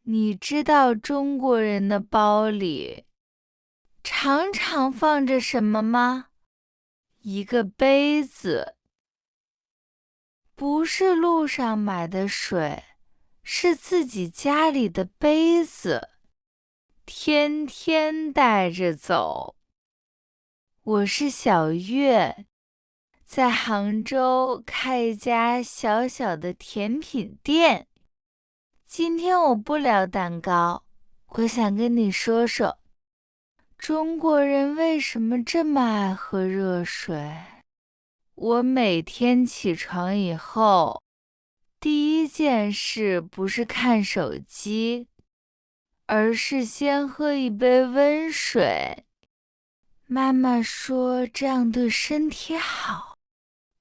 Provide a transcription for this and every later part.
你知道中国人的包里常常放着什么吗？一个杯子，不是路上买的水，是自己家里的杯子，天天带着走。我是小月，在杭州开一家小小的甜品店。今天我不聊蛋糕，我想跟你说说，中国人为什么这么爱喝热水？我每天起床以后，第一件事不是看手机，而是先喝一杯温水。妈妈说这样对身体好，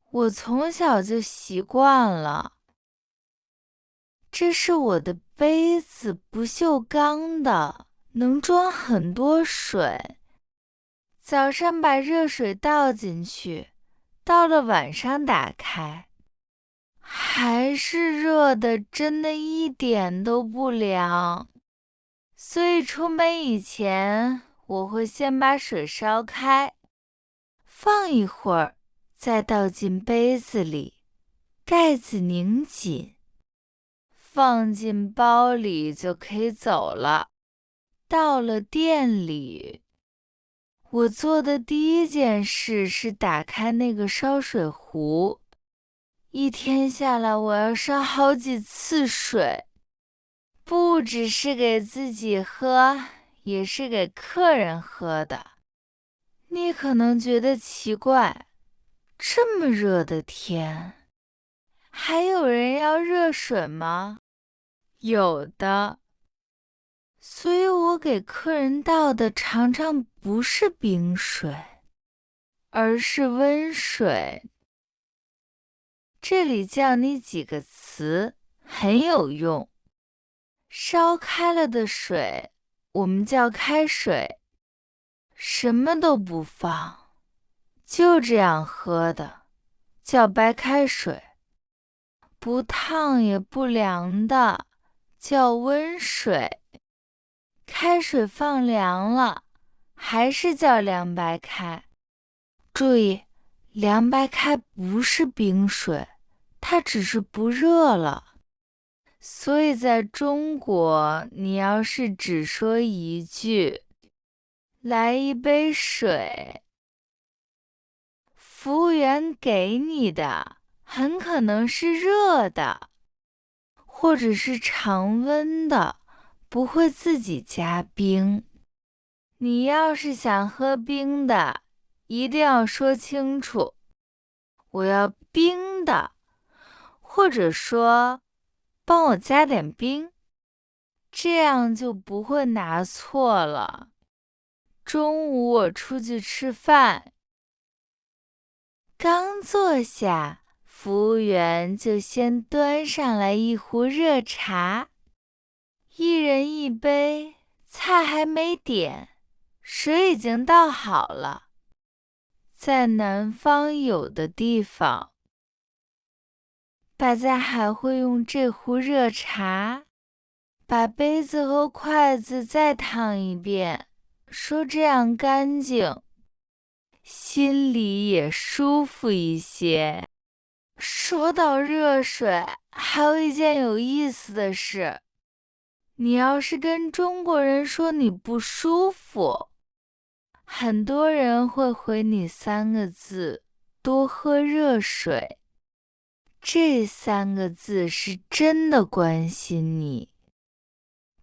我从小就习惯了。这是我的杯子，不锈钢的，能装很多水。早上把热水倒进去，到了晚上打开，还是热的，真的一点都不凉。所以出门以前，我会先把水烧开，放一会儿，再倒进杯子里，盖子拧紧，放进包里就可以走了。到了店里，我做的第一件事是打开那个烧水壶。一天下来，我要烧好几次水，不只是给自己喝，也是给客人喝的。你可能觉得奇怪，这么热的天，还有人要热水吗？有的，所以我给客人倒的常常不是冰水，而是温水。这里教你几个词，很有用。烧开了的水，我们叫开水，什么都不放，就这样喝的，叫白开水。不烫也不凉的，叫温水。开水放凉了，还是叫凉白开。注意，凉白开不是冰水，它只是不热了。所以在中国，你要是只说一句“来一杯水”，服务员给你的很可能是热的，或者是常温的，不会自己加冰。你要是想喝冰的，一定要说清楚，我要冰的，或者说帮我加点冰，这样就不会拿错了。中午我出去吃饭，刚坐下，服务员就先端上来一壶热茶，一人一杯，菜还没点，水已经倒好了。在南方有的地方，大家还会用这壶热茶，把杯子和筷子再烫一遍，说这样干净，心里也舒服一些。说到热水，还有一件有意思的事，你要是跟中国人说你不舒服，很多人会回你3个字：多喝热水。这3个字是真的关心你。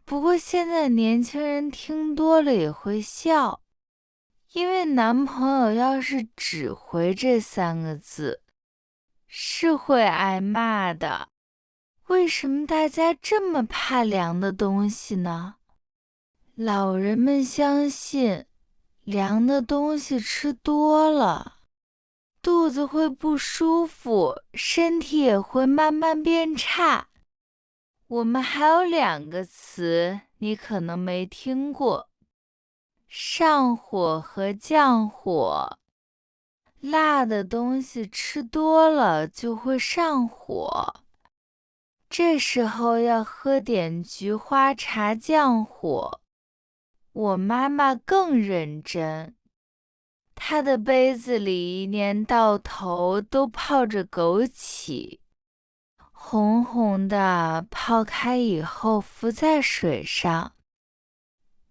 不过现在年轻人听多了也会笑，因为男朋友要是只回这3个字，是会挨骂的。为什么大家这么怕凉的东西呢？老人们相信，凉的东西吃多了，肚子会不舒服，身体也会慢慢变差。我们还有2个词，你可能没听过：上火和降火。辣的东西吃多了就会上火。这时候要喝点菊花茶降火。我妈妈更认真，她的杯子里一年到头都泡着枸杞，红红的，泡开以后浮在水上。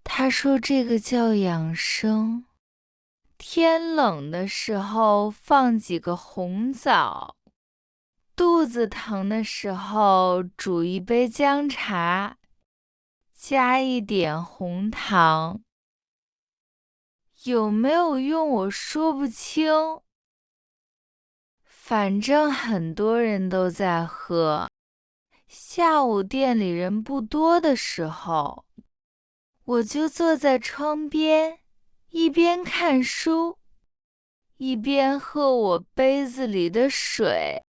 她说这个叫养生。天冷的时候放几个红枣，肚子疼的时候煮一杯姜茶，加一点红糖。有没有用我说不清，反正很多人都在喝。下午店里人不多的时候，我就坐在窗边，一边看书，一边喝我杯子里的水。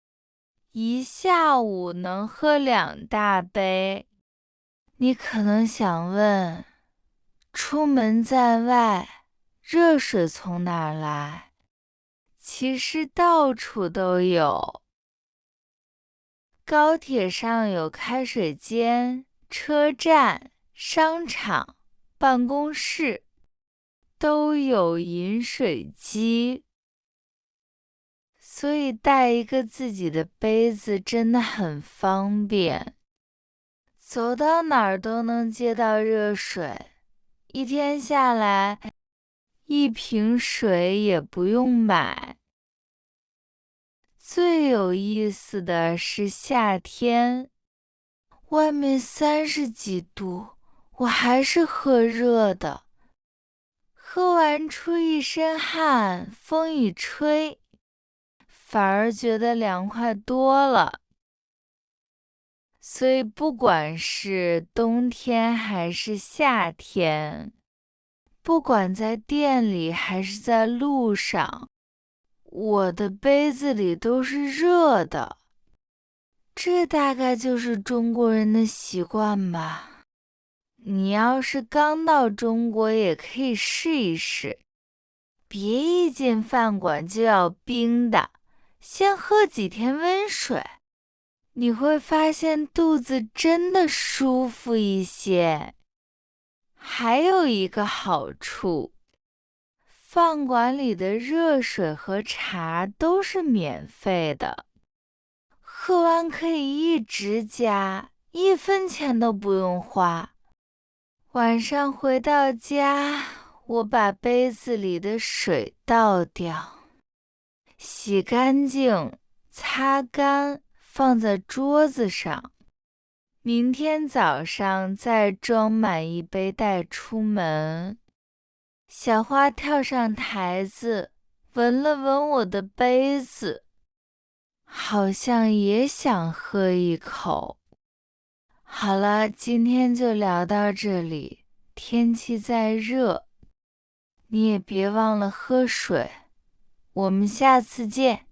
一下午能喝2大杯。你可能想问，出门在外，热水从哪儿来？其实到处都有。高铁上有开水间，车站、商场、办公室都有饮水机。所以带一个自己的杯子真的很方便，走到哪儿都能接到热水，一天下来，一瓶水也不用买。最有意思的是夏天，外面30几度，我还是喝热的，喝完出一身汗，风一吹，反而觉得凉快多了。所以不管是冬天还是夏天，不管在店里还是在路上，我的杯子里都是热的。这大概就是中国人的习惯吧。你要是刚到中国，也可以试一试。别一进饭馆就要冰的，先喝几天温水，你会发现肚子真的舒服一些。还有一个好处，饭馆里的热水和茶都是免费的，喝完可以一直加，1分钱都不用花。晚上回到家，我把杯子里的水倒掉，洗干净，擦干，放在桌子上。明天早上再装满1杯带出门。小花跳上台子，闻了闻我的杯子，好像也想喝一口。好了，今天就聊到这里。天气再热，你也别忘了喝水。我们下次见。